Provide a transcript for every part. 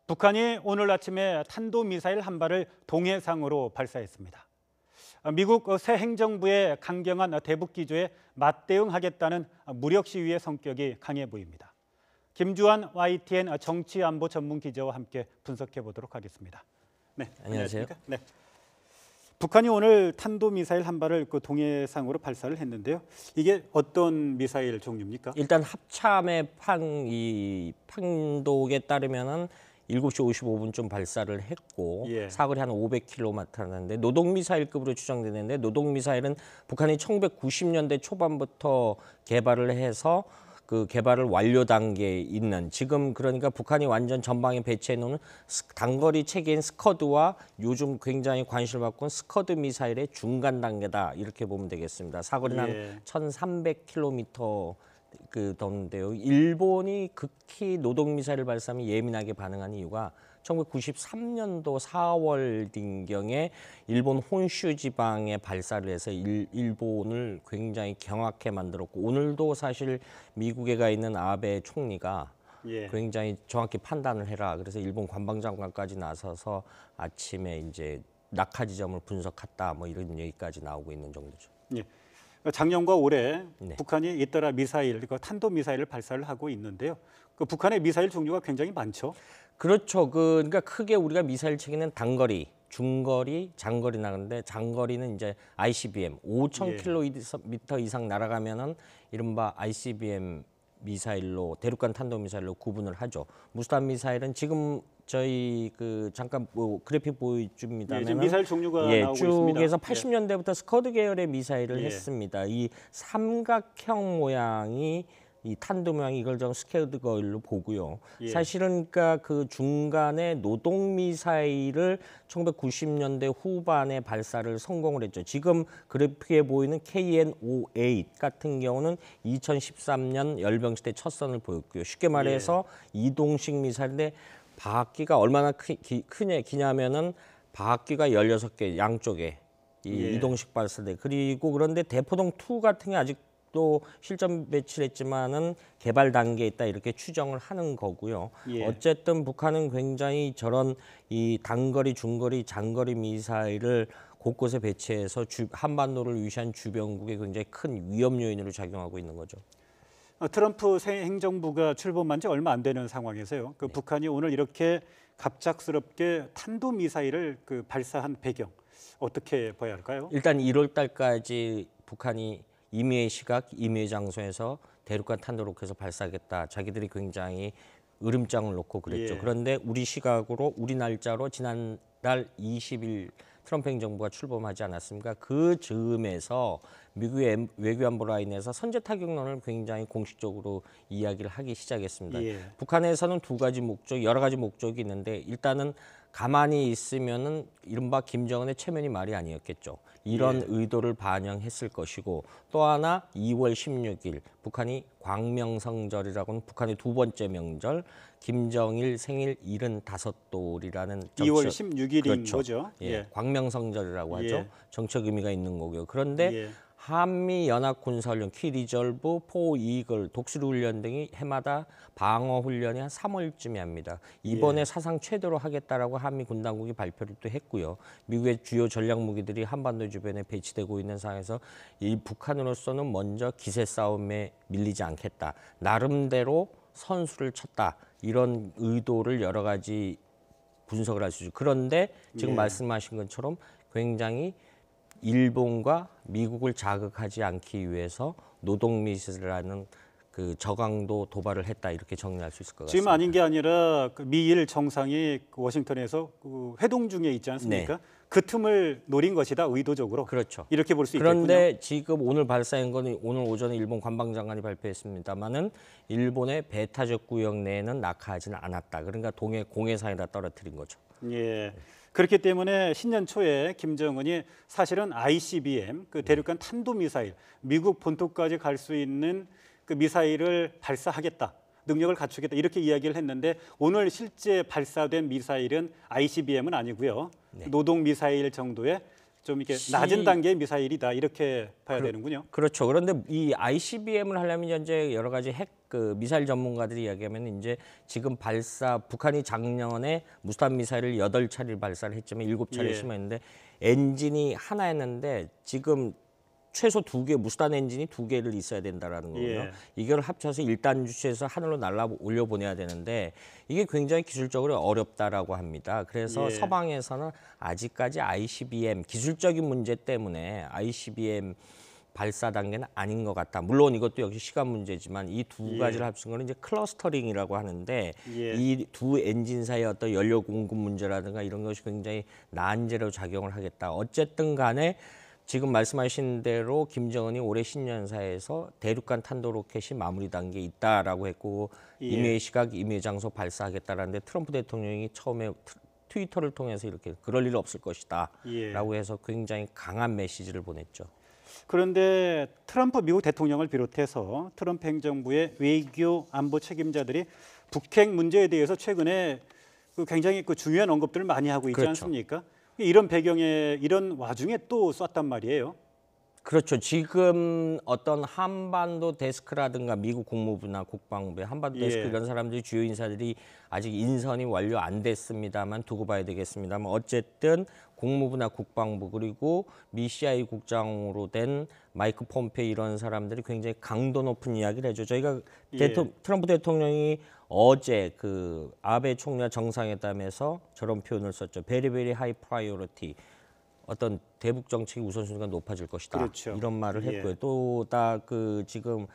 북한이 오늘 아침에 탄도미사일 한 발을 동해상으로 발사했습니다. 미국 새 행정부의 강경한 대북 기조에 맞대응하겠다는 무력 시위의 성격이 강해 보입니다. 김주환 YTN 정치안보 전문 기자와 함께 분석해 보도록 하겠습니다. 네, 안녕하세요. 네. 북한이 오늘 탄도미사일 한 발을 동해상으로 발사를 했는데요. 이게 어떤 미사일 종류입니까? 일단 합참의 판독에 따르면은 7시 55분쯤 발사를 했고 사거리 한 500km 나는데 노동미사일급으로 추정되는데 노동미사일은 북한이 1990년대 초반부터 개발을 해서 그 개발을 완료 단계에 있는 지금 그러니까 북한이 완전 전방에 배치해 놓은 단거리 체계인 스커드와 요즘 굉장히 관심을 받고 있는 스커드 미사일의 중간 단계다 이렇게 보면 되겠습니다. 사거리는 한 1,300km 던데요. 일본이 극히 노동 미사일을 발사하면 예민하게 반응한 이유가 1993년도 4월 din경에 일본 혼슈 지방에 발사를 해서 일본을 굉장히 경악해 만들었고 오늘도 사실 미국에 가 있는 아베 총리가 굉장히 정확히 판단을 해라. 그래서 일본 관방장관까지 나서서 아침에 이제 낙하 지점을 분석했다. 뭐 이런 얘기까지 나오고 있는 정도죠. 작년과 올해 북한이 잇따라 미사일, 탄도 미사일을 발사를 하고 있는데요. 북한의 미사일 종류가 굉장히 많죠. 그렇죠. 그러니까 크게 우리가 미사일 체계는 단거리, 중거리, 장거리 나가는데 장거리는 이제 ICBM 5,000km 이상 날아가면은 이른바 ICBM 미사일로 대륙간 탄도 미사일로 구분을 하죠. 무스탄 미사일은 지금 저희 잠깐 그래픽 보여줍니다만 지금 미사일 종류가 나오고 있습니다. 쭉에서 80년대부터 스커드 계열의 미사일을 했습니다. 이 삼각형 모양이 이 탄도 모양이 이걸 좀 스케일드 거일로 보고요. 사실은 그러니까 그 중간에 노동 미사일을 1990년대 후반에 발사를 성공을 했죠. 지금 그래픽에 보이는 KN-58 같은 경우는 2013년 열병시 때 첫 선을 보였고요. 쉽게 말해서 이동식 미사일인데 바퀴가 얼마나 기냐면은 바퀴가 16개 양쪽에 이동식 발사대 그리고 그런데 대포동 2 같은 게 아직도 실전 배치를 했지만은 개발 단계에 있다 이렇게 추정을 하는 거고요. 어쨌든 북한은 굉장히 저런 이 단거리, 중거리, 장거리 미사일을 곳곳에 배치해서 한반도를 위시한 주변국에 굉장히 큰 위험 요인으로 작용하고 있는 거죠. 트럼프 새 행정부가 출범한 지 얼마 안 되는 상황에서요. 북한이 오늘 이렇게 갑작스럽게 탄도미사일을 발사한 배경 어떻게 봐야 할까요? 일단 1월 달까지 북한이 임의의 시각, 임의의 장소에서 대륙간 탄도로켓을 발사하겠다. 자기들이 굉장히 으름장을 놓고 그랬죠. 그런데 우리 시각으로 우리 날짜로 지난달 20일 트럼프 행정부가 출범하지 않았습니까? 그 즈음에서 미국의 외교안보 라인에서 선제 타격론을 굉장히 공식적으로 이야기를 하기 시작했습니다. 북한에서는 여러 가지 목적이 있는데 일단은 가만히 있으면은 이른바 김정은의 체면이 말이 아니었겠죠. 이런 의도를 반영했을 것이고 또 하나 2월 16일 북한이 광명성절이라고는 북한의 두 번째 명절 김정일 생일 75돌이라는 2월 16일인 거죠. 광명성절이라고 하죠. 정책 의미가 있는 거고요. 그런데 한미연합군사훈련, 키리졸브, 포이글, 독수리훈련 등이 해마다 방어훈련이 한 3월쯤에 합니다. 이번에 사상 최대로 하겠다라고 한미 군당국이 발표를 또 했고요. 미국의 주요 전략무기들이 한반도 주변에 배치되고 있는 상황에서 이 북한으로서는 먼저 기세 싸움에 밀리지 않겠다. 나름대로 선수를 쳤다. 이런 의도를 여러 가지 분석을 할 수 있죠. 그런데 지금 말씀하신 것처럼 굉장히 일본과 미국을 자극하지 않기 위해서 노동미사일이라는 그 저강도 도발을 했다 이렇게 정리할 수 있을 것 같습니다. 지금 아닌 게 아니라 미일 정상이 워싱턴에서 회동 중에 있지 않습니까? 그 틈을 노린 것이다 의도적으로. 그렇죠. 이렇게 볼 수 있겠군요. 그런데 지금 오늘 발사한 건 오늘 오전에 일본 관방장관이 발표했습니다만은 일본의 배타적 구역 내에는 낙하하지는 않았다. 그러니까 동해 공해상에다 떨어뜨린 거죠. 그렇기 때문에 신년 초에 김정은이 사실은 ICBM, 대륙간 탄도미사일, 미국 본토까지 갈 수 있는 그 미사일을 발사하겠다, 능력을 갖추겠다 이렇게 이야기를 했는데 오늘 실제 발사된 미사일은 ICBM은 아니고요. 노동 미사일 정도의 좀 이렇게 낮은 단계의 미사일이다 이렇게 봐야 되는군요. 그렇죠. 그런데 이 ICBM을 하려면 현재 여러 가지 그 미사일 전문가들이 이야기하면 이제 지금 북한이 작년에 무스탄 미사일을 8차례를 발사를 했지만 7차례 심었는데 엔진이 하나였는데 지금 최소 2개 무스탄 엔진이 2개를 있어야 된다라는 거고요. 이걸 합쳐서 1단 주체에서 하늘로 날라 올려보내야 되는데 이게 굉장히 기술적으로 어렵다라고 합니다. 그래서 서방에서는 아직까지 ICBM 기술적인 문제 때문에 ICBM 발사 단계는 아닌 것 같다. 물론 이것도 역시 시간 문제지만 이 두 가지를 합친 거는 이제 클러스터링이라고 하는데 이 두 엔진사의 어떤 연료 공급 문제라든가 이런 것이 굉장히 난제로 작용을 하겠다. 어쨌든 간에 지금 말씀하신 대로 김정은이 올해 신년사에서 대륙간 탄도 로켓이 마무리 단계에 있다라고 했고 임의의 시각, 임의의 장소 발사하겠다라는데 트럼프 대통령이 처음에 트위터를 통해서 이렇게 그럴 일 없을 것이다라고 해서 굉장히 강한 메시지를 보냈죠. 그런데 트럼프 미국 대통령을 비롯해서 트럼프 행정부의 외교 안보 책임자들이 북핵 문제에 대해서 최근에 굉장히 중요한 언급들을 많이 하고 있지 않습니까? 이런 배경에 이런 와중에 또 쐈단 말이에요. 그렇죠. 지금 어떤 한반도 데스크라든가 미국 국무부나 국방부의 한반도 데스크 이런 사람들이 주요 인사들이 아직 인선이 완료 안 됐습니다만 두고 봐야 되겠습니다만 어쨌든 국무부나 국방부 그리고 미 CIA 국장으로 된 마이크 폼페이 이런 사람들이 굉장히 강도 높은 이야기를 해줘. 저희가 트럼프 대통령이 어제 그 아베 총리와 정상회담에서 저런 표현을 썼죠. Very, very high priority. 어떤 대북 정책의 우선순위가 높아질 것이다. 그렇죠. 이런 말을 했고요. 또 지금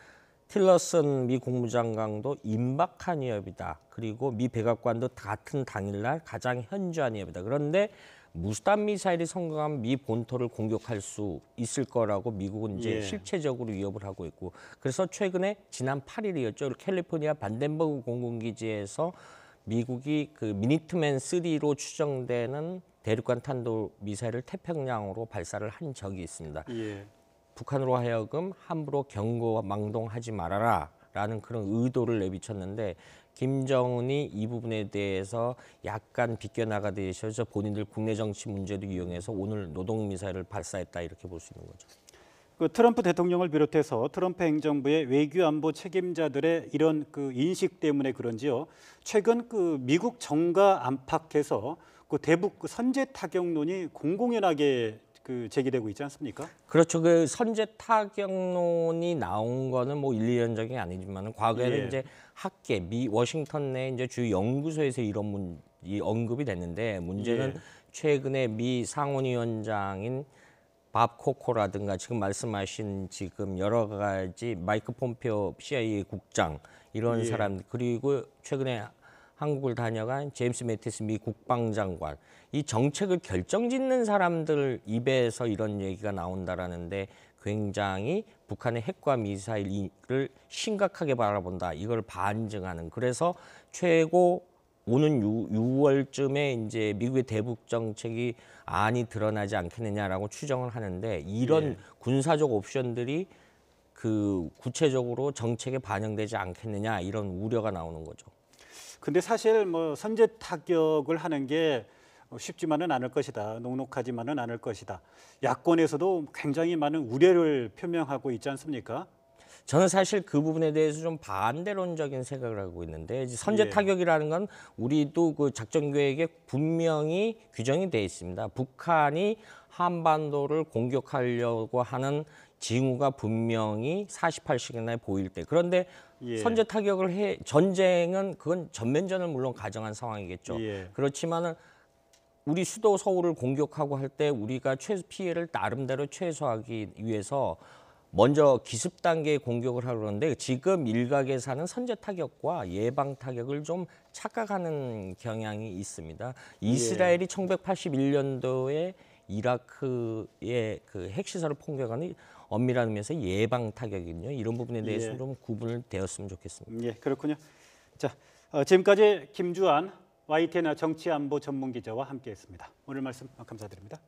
틸러슨 미 국무장관도 임박한 위협이다. 그리고 미 백악관도 같은 당일날 가장 현저한 위협이다. 그런데 무스탄 미사일이 성공하면 미 본토를 공격할 수 있을 거라고 미국은 이제 실체적으로 위협을 하고 있고 그래서 최근에 지난 8일이었죠. 캘리포니아 반덴버그 공군기지에서 미국이 그 미니트맨 3로 추정되는 대륙간 탄도 미사일을 태평양으로 발사를 한 적이 있습니다. 북한으로 하여금 함부로 경고망동하지 말아라라는 그런 의도를 내비쳤는데 김정은이 이 부분에 대해서 약간 비껴나가듯이 본인들 국내 정치 문제도 이용해서 오늘 노동 미사일을 발사했다 이렇게 볼 수 있는 거죠. 그 트럼프 대통령을 비롯해서 트럼프 행정부의 외교 안보 책임자들의 이런 인식 때문에 그런지요. 최근 미국 정가 안팎에서 대북 선제 타격론이 공공연하게 제기되고 있지 않습니까? 그렇죠. 그 선제 타격론이 나온 거는 뭐 1, 2년 전이 아니지만 과거에는 이제 학계 미 워싱턴 내 이제 주요 연구소에서 이런 이 언급이 됐는데 문제는 최근에 미 상원위원장인 밥 코코라든가 지금 말씀하신 지금 여러 가지 마이크 폼페오 CIA 국장 이런 사람 그리고 최근에 한국을 다녀간 제임스 매티스 미 국방장관 이 정책을 결정짓는 사람들 입에서 이런 얘기가 나온다라는데 굉장히 북한의 핵과 미사일을 심각하게 바라본다. 이걸 반증하는 그래서 최고 오는 6월쯤에 이제 미국의 대북 정책이 안이 드러나지 않겠느냐라고 추정을 하는데 이런 군사적 옵션들이 구체적으로 정책에 반영되지 않겠느냐 이런 우려가 나오는 거죠. 근데 사실 선제 타격을 하는 게 쉽지만은 않을 것이다. 녹록하지만은 않을 것이다. 야권에서도 굉장히 많은 우려를 표명하고 있지 않습니까? 저는 사실 그 부분에 대해서 좀 반대론적인 생각을 하고 있는데 선제 타격이라는 건 우리도 그 작전 계획에 분명히 규정이 돼 있습니다. 북한이 한반도를 공격하려고 하는 징후가 분명히 48시간에 보일 때 그런데 선제 타격을 전쟁은 그건 전면전을 물론 가정한 상황이겠죠. 그렇지만은 우리 수도 서울을 공격하고 할 때 우리가 피해를 나름대로 최소화하기 위해서 먼저 기습 단계의 공격을 하려는데 지금 일각에서는 선제 타격과 예방 타격을 좀 착각하는 경향이 있습니다. 이스라엘이 1981년도에 이라크의 그 핵시설을 폭격하는 엄밀한 의미에서 예방 타격이거든요. 이런 부분에 대해서 좀 구분을 되었으면 좋겠습니다. 그렇군요. 자, 지금까지 김주환 YTN 정치안보 전문기자와 함께했습니다. 오늘 말씀 감사드립니다.